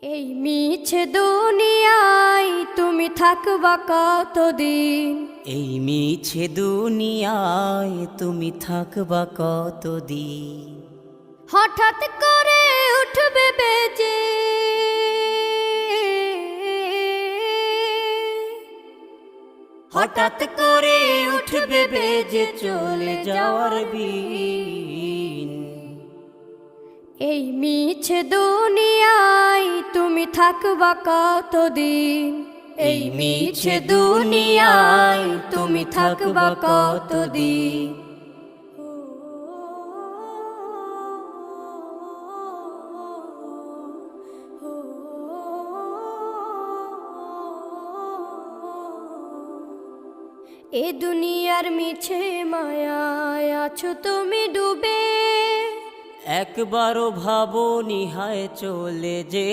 এই মিছে দুনিয়ায় তুমি থাকবা কতদিন? এই মিছে দুনিয়ায় তুমি থাকবা কতদিন? হঠাৎ করে উঠবে বেজে হঠাৎ করে উঠবে বেজে চলে যাওয়ার বিন। এই মিছে দুনিয়ায় তুমি থাকবা কতদিন? এই মিছে দুনিয়ায় তুমি থাকবা কতদিন? এ দুনিয়ার মিছে মায়ায় আছো তুমি ডুবে, একবারও ভাবো নিহায় চলে যে